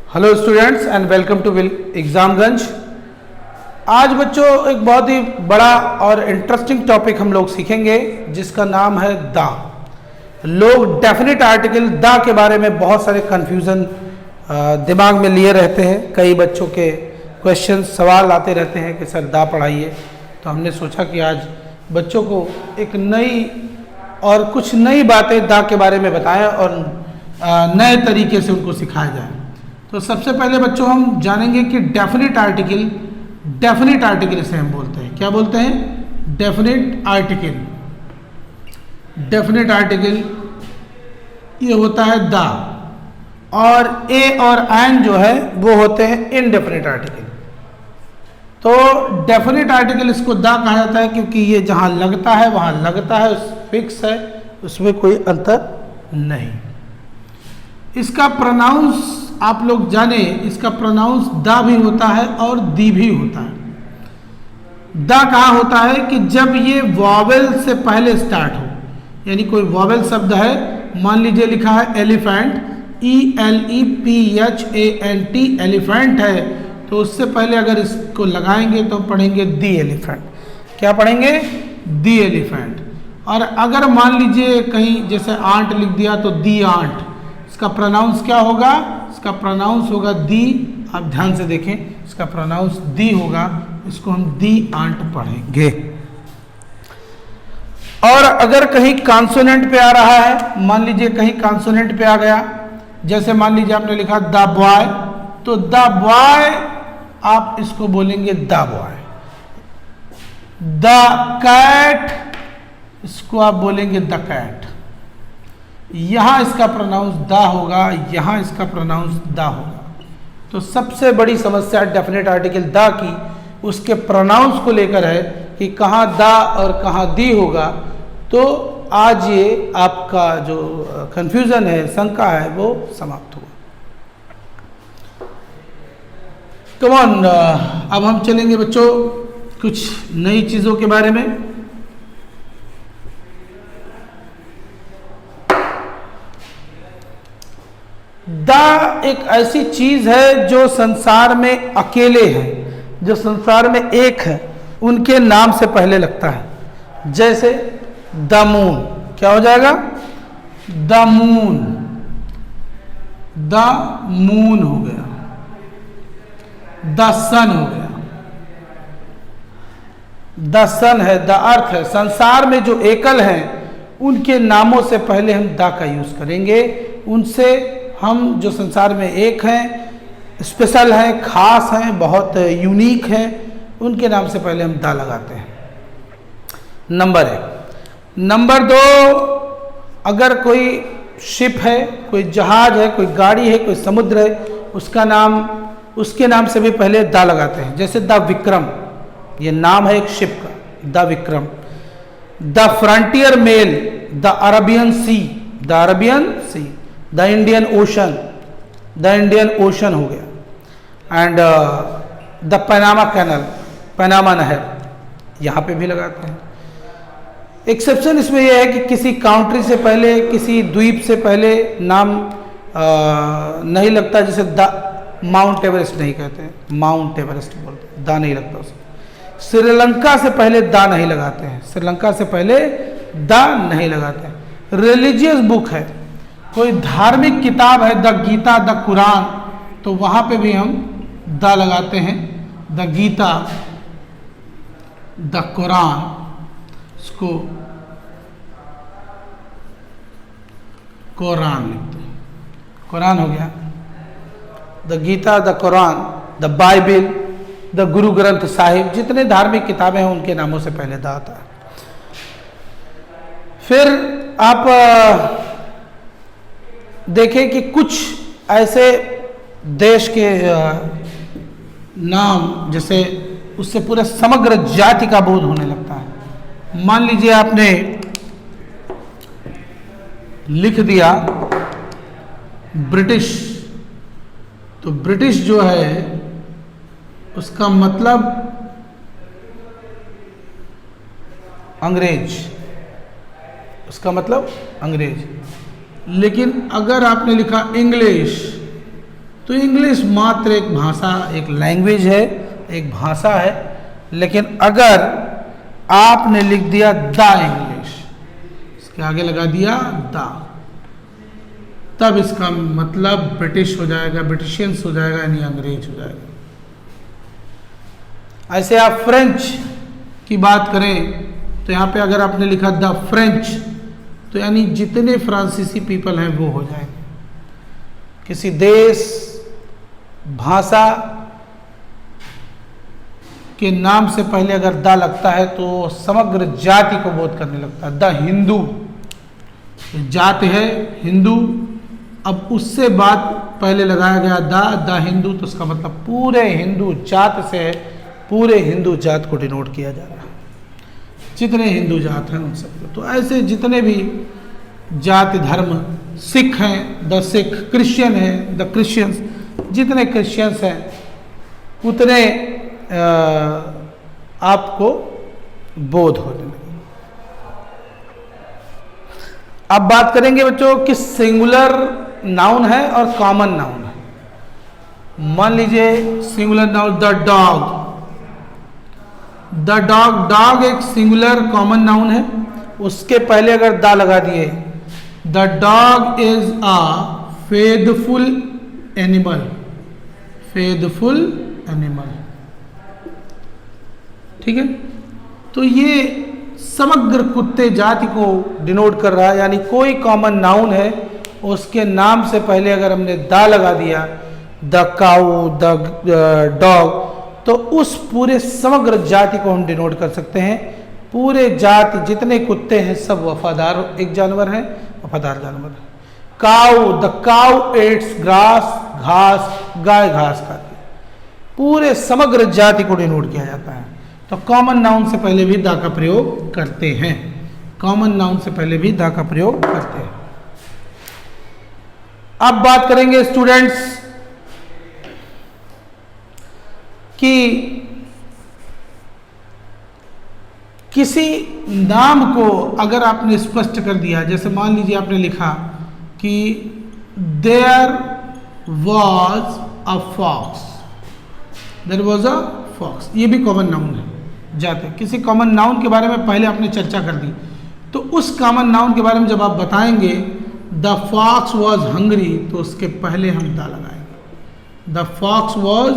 Hello students and welcome to Examganj. आज बच्चों एक बहुत ही बड़ा और इंटरेस्टिंग टॉपिक हम लोग सीखेंगे जिसका नाम है द। लोग डेफिनेट आर्टिकल द के बारे में बहुत सारे कन्फ्यूज़न दिमाग में लिए रहते हैं। कई बच्चों के क्वेश्चन सवाल आते रहते हैं कि सर द पढ़ाइए। तो हमने सोचा कि आज बच्चों को एक नई और कुछ नई बातें द के बारे में बताएं और नए तरीके से उनको सिखाया जाए। तो सबसे पहले बच्चों हम जानेंगे कि डेफिनेट आर्टिकल इसे हम बोलते हैं। क्या बोलते हैं? डेफिनेट आर्टिकल ये होता है द, और ए और एन जो है वो होते हैं इनडेफिनेट आर्टिकल। तो डेफिनेट आर्टिकल इसको द कहा जाता है क्योंकि ये जहाँ लगता है वहाँ लगता है, फिक्स है, उसमें कोई अंतर नहीं। इसका प्रोनाउंस आप लोग जाने, इसका प्रोनाउंस द भी होता है और दी भी होता है। द कहाँ होता है कि जब ये वॉवेल से पहले स्टार्ट हो, यानी कोई वॉवेल शब्द है, मान लीजिए लिखा है एलिफेंट, ELEPHANT एलिफेंट है, तो उससे पहले अगर इसको लगाएंगे तो पढ़ेंगे दी एलिफेंट। क्या पढ़ेंगे? दी एलिफेंट। और अगर मान लीजिए कहीं जैसे आंट लिख दिया तो दी आंट, इसका प्रोनाउंस क्या होगा? इसका प्रोनाउंस होगा दी। आप ध्यान से देखें, इसका प्रोनाउंस दी होगा, इसको हम दी आंट पढ़ेंगे। और अगर कहीं कॉन्सोनेंट पे आ रहा है, मान लीजिए कहीं कॉन्सोनेंट पे आ गया, जैसे मान लीजिए आपने लिखा द बॉय, तो द बॉय आप इसको बोलेंगे द बॉय। द कैट, इसको आप बोलेंगे द कैट। यहां इसका प्रोनाउंस द होगा, यहां इसका प्रोनाउंस द होगा। तो सबसे बड़ी समस्या डेफिनेट आर्टिकल द की उसके प्रोनाउंस को लेकर है कि कहाँ द और कहाँ दी होगा। तो आज ये आपका जो कंफ्यूजन है, शंका है, वो समाप्त हुआ। कम ऑन, अब हम चलेंगे बच्चों कुछ नई चीजों के बारे में। द एक ऐसी चीज है जो संसार में अकेले है, जो संसार में एक है, उनके नाम से पहले लगता है। जैसे द मून, क्या हो जाएगा? द मून हो गया। द सन हो गया। द सन है, द अर्थ है। संसार में जो एकल हैं उनके नामों से पहले हम द का यूज करेंगे। उनसे हम जो संसार में एक हैं, स्पेशल हैं, खास हैं, बहुत यूनिक हैं, उनके नाम से पहले हम द लगाते हैं। नंबर 1। नंबर 2, अगर कोई शिप है, कोई जहाज है, कोई गाड़ी है, कोई समुद्र है, उसके नाम से भी पहले द लगाते हैं। जैसे द विक्रम, ये नाम है एक शिप का, the Vikram. The Frontier Mail, the Arabian Sea, the Indian Ocean हो गया। And the Panama canal, Panama नहर, यहाँ पे भी लगाते हैं। एक्सेप्शन इसमें यह है कि किसी काउंट्री से पहले, किसी द्वीप से पहले नाम नहीं लगता। जैसे द माउंट एवरेस्ट नहीं कहते हैं, माउंट एवरेस्ट बोलते हैं, द नहीं लगता उसमें। श्रीलंका से पहले द नहीं लगाते हैं, श्रीलंका से पहले द नहीं लगाते हैं। रिलीजियस बुक है, कोई धार्मिक किताब है, द गीता, द कुरान, तो वहां पे भी हम द लगाते हैं। द गीता, द कुरान, इसको कुरान लिखते हैं, कुरान हो गया। The Gita, the Quran, the Bible, the Guru Granth Sahib, जितने धार्मिक किताबें हैं उनके नामों से पहले द आता है। फिर आप देखें कि कुछ ऐसे देश के नाम, जैसे उससे पूरे समग्र जाति का बोध होने लगता है। मान लीजिए आपने लिख दिया ब्रिटिश, तो ब्रिटिश जो है उसका मतलब अंग्रेज, उसका मतलब अंग्रेज। लेकिन अगर आपने लिखा इंग्लिश तो इंग्लिश मात्र एक भाषा, एक लैंग्वेज है, एक भाषा है, लेकिन अगर आपने लिख दिया द इंग्लिश, इसके आगे लगा दिया द, तब इसका मतलब ब्रिटिश हो जाएगा, ब्रिटिशियंस हो जाएगा, यानी अंग्रेज हो जाएगा। ऐसे आप फ्रेंच की बात करें तो यहाँ पे अगर आपने लिखा द फ्रेंच, तो यानी जितने फ्रांसीसी पीपल हैं वो हो जाएंगे। किसी देश, भाषा के नाम से पहले अगर द लगता है तो समग्र जाति को बोध करने लगता है। द हिंदू, जात है हिंदू, अब उससे बात पहले लगाया गया द हिंदू, तो उसका मतलब पूरे हिंदू जात से है, पूरे हिंदू जात को डिनोट किया जा रहा है, जितने हिंदू जात हैं उन सबको। तो ऐसे जितने भी जाति धर्म, सिख हैं द सिख, क्रिश्चियन हैं द क्रिश्चियंस, जितने क्रिश्चियंस हैं उतने आपको बोध होने लगे। अब बात करेंगे बच्चों कि सिंगुलर नाउन है और कॉमन नाउन है। मान लीजिए singular noun the dog, the dog, dog एक सिंगुलर कॉमन नाउन है, उसके पहले अगर द लगा दिए, the dog is a faithful animal, faithful animal, ठीक है। तो ये समग्र कुत्ते जाति को डिनोट कर रहा है, यानी कोई कॉमन नाउन है उसके नाम से पहले अगर हमने द लगा दिया, द काऊ, द डॉग, तो उस पूरे समग्र जाति को हम डिनोट कर सकते हैं। पूरे जाति जितने कुत्ते हैं सब वफादार एक जानवर है, वफादार जानवर है। काऊ, द काऊ एट्स ग्रास, घास, गाय घास खाती है। पूरे समग्र जाति को डिनोट किया जाता है। तो कॉमन नाउन से पहले भी द का प्रयोग करते हैं, कॉमन नाउन से पहले भी द का प्रयोग करते हैं। अब बात करेंगे स्टूडेंट्स कि किसी नाम को अगर आपने स्पष्ट कर दिया, जैसे मान लीजिए आपने लिखा कि there was a fox, there was a fox, ये भी कॉमन नाउन है। जाते किसी कॉमन नाउन के बारे में पहले आपने चर्चा कर दी, तो उस कॉमन नाउन के बारे में जब आप बताएंगे द फॉक्स वॉज हंग्री, तो उसके पहले हम द लगाएंगे। The fox was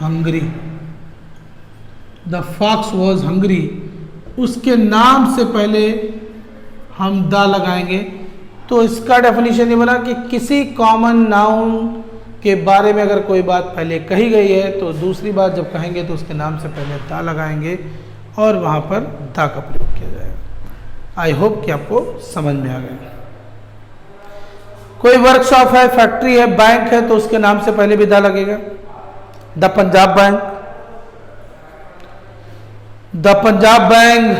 hungry, the fox was hungry, उसके नाम से पहले हम द लगाएंगे। तो इसका डेफिनेशन ये बना कि किसी कॉमन नाउन के बारे में अगर कोई बात पहले कही गई है तो दूसरी बात जब कहेंगे तो उसके नाम से पहले द लगाएंगे और वहाँ पर द का प्रयोग किया जाएगा। आई होप कि आपको समझ में आ गया। कोई वर्कशॉप है, फैक्ट्री है, बैंक है, तो उसके नाम से पहले भी द लगेगा। The Punjab bank, the Punjab bank,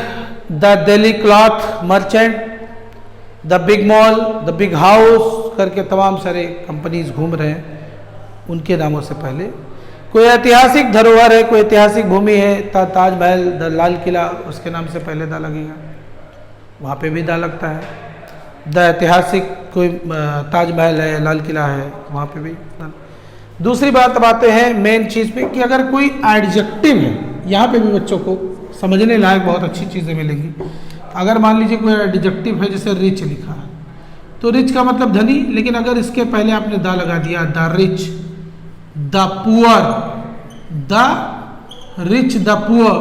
the Delhi cloth merchant, the big mall, the big house करके तमाम सारे कंपनीज घूम रहे हैं, उनके नामों से पहले। कोई ऐतिहासिक धरोहर है, कोई ऐतिहासिक भूमि है, ताजमहल, द लाल किला, उसके नाम से पहले द लगेगा, वहाँ पे भी द लगता है। द ऐतिहासिक कोई ताजमहल है, लाल किला है, वहाँ पे भी। दूसरी बात अब आते हैं मेन चीज़ पे कि अगर कोई एडजेक्टिव है, यहाँ पे भी बच्चों को समझने लायक बहुत अच्छी चीज़ें मिलेंगी। अगर मान लीजिए कोई एडजेक्टिव है, जैसे रिच लिखा है, तो रिच का मतलब धनी, लेकिन अगर इसके पहले आपने द लगा दिया, the rich, the poor, the rich, the poor,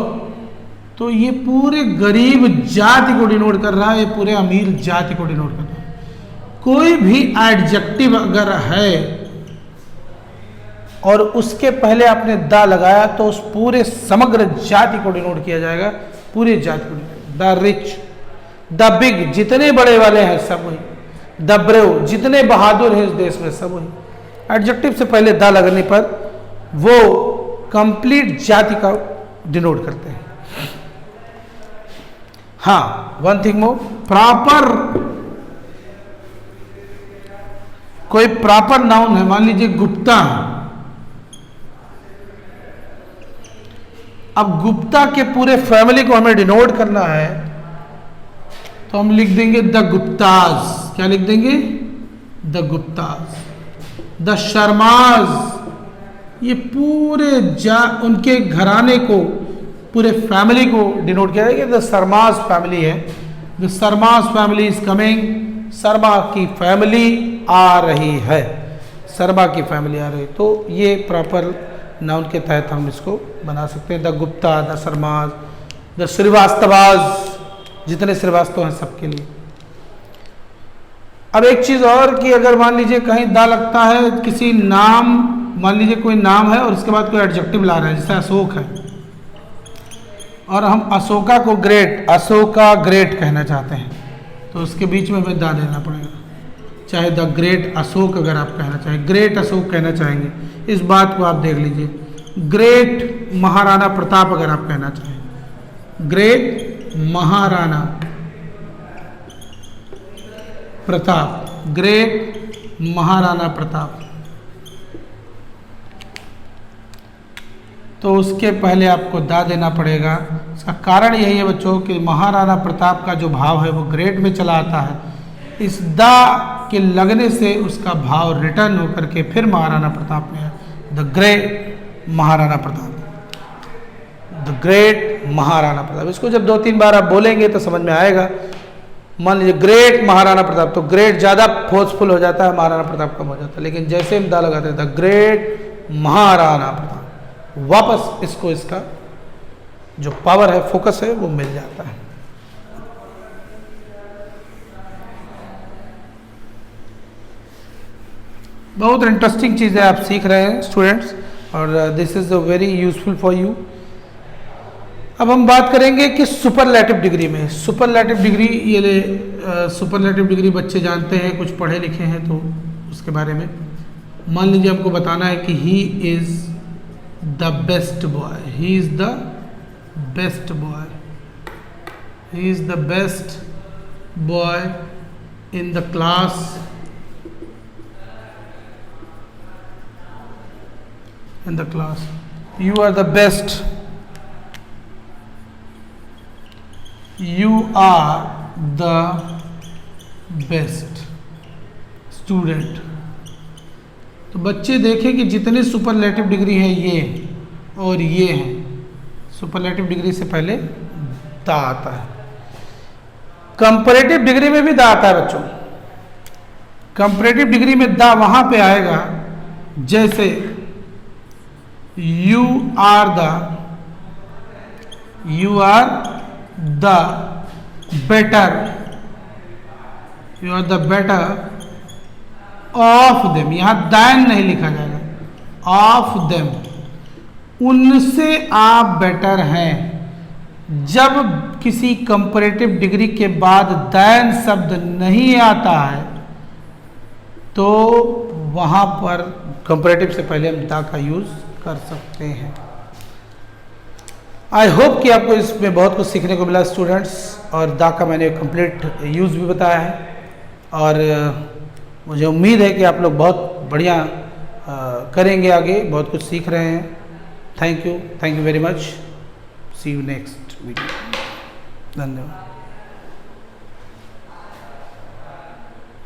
तो ये पूरे गरीब जाति को डिनोट कर रहा है, ये पूरे अमीर जाति को डिनोट कर रहा है। कोई भी एडजेक्टिव अगर है और उसके पहले आपने द लगाया तो उस पूरे समग्र जाति को डिनोट किया जाएगा, पूरे जाति को। द रिच, द बिग, जितने बड़े वाले हैं सब वही, द ब्रेव, जितने बहादुर हैं इस देश में सब वही। एडजेक्टिव से पहले द लगने पर वो कंप्लीट जाति का डिनोट करते हैं। हाँ, वन थिंग मोर, प्रॉपर, कोई प्रॉपर नाउन है, मान लीजिए गुप्ता है, अब गुप्ता के पूरे फैमिली को हमें डिनोट करना है तो हम लिख देंगे द गुप्ताज। क्या लिख देंगे? द गुप्ताज। द शर्माज, ये पूरे उनके घराने को, पूरे फैमिली को डिनोट किया जाएगा। द शर्माज फैमिली है, the Sharma's family is coming, Sharma की फैमिली आ रही है, शर्मा की फैमिली आ रही है। तो ये प्रॉपर नाउन के तहत हम इसको बना सकते हैं। The Gupta, the Sharmas, the Srivastavas, जितने श्रीवास्तव हैं सबके लिए। अब एक चीज और कि अगर मान लीजिए कहीं दा लगता है किसी नाम, मान लीजिए कोई नाम है और उसके बाद कोई एडजेक्टिव ला रहे हैं, जैसे अशोक है और हम अशोका को ग्रेट, अशोका ग्रेट कहना चाहते हैं, तो उसके बीच में हमें दा देना पड़ेगा। चाहे द ग्रेट अशोक अगर आप कहना चाहें, ग्रेट अशोक कहना चाहेंगे, इस बात को आप देख लीजिए। ग्रेट महाराणा प्रताप अगर आप कहना चाहें, ग्रेट महाराणा प्रताप, ग्रेट महाराणा प्रताप, तो उसके पहले आपको दा देना पड़ेगा। इसका कारण यही है बच्चों कि महाराणा प्रताप का जो भाव है वो ग्रेट में चला आता है, इस दा के लगने से उसका भाव रिटर्न होकर के फिर महाराणा प्रताप में है। The great Maharana Pratap, the great Maharana Pratap. इसको जब 2-3 बार आप बोलेंगे तो समझ में आएगा। मान लीजिए ग्रेट महाराणा प्रताप, तो ग्रेट ज़्यादा फोर्सफुल हो जाता है, महाराणा प्रताप कम हो जाता है। लेकिन जैसे हम दा लगाते हैं द ग्रेट महाराणा प्रताप, वापस इसको इसका जो पावर है, फोकस है, वो मिल जाता है। बहुत इंटरेस्टिंग चीज़ है, आप सीख रहे हैं स्टूडेंट्स, और this is very useful for you. अब हम बात करेंगे कि सुपरलैटिव डिग्री में, सुपरलैटिव डिग्री, ये सुपरलैटिव डिग्री बच्चे जानते हैं, कुछ पढ़े लिखे हैं तो उसके बारे में। मान लीजिए आपको बताना है कि he is the best boy, he is the best boy, he is the best boy in the class, in the class, you are the best, you are the best student। तो बच्चे देखें कि जितने सुपरलेटिव डिग्री है ये और ये हैं, सुपरलेटिव डिग्री से पहले दा आता है। कंपैरेटिव डिग्री में भी दा आता है बच्चों। कंपैरेटिव डिग्री में दा वहां पे आएगा जैसे you are the better, you are the better of them, यहां than नहीं लिखा जाएगा, of them, उनसे आप बेटर हैं। जब किसी कंपैरेटिव डिग्री के बाद than शब्द नहीं आता है तो वहां पर कंपैरेटिव से पहले हम दा का यूज कर सकते हैं। आई होप कि आपको इसमें बहुत कुछ सीखने को मिला स्टूडेंट्स, और दा का मैंने कंप्लीट यूज़ भी बताया है, और मुझे उम्मीद है कि आप लोग बहुत बढ़िया करेंगे, आगे बहुत कुछ सीख रहे हैं। Thank you very much, see you next video, धन्यवाद।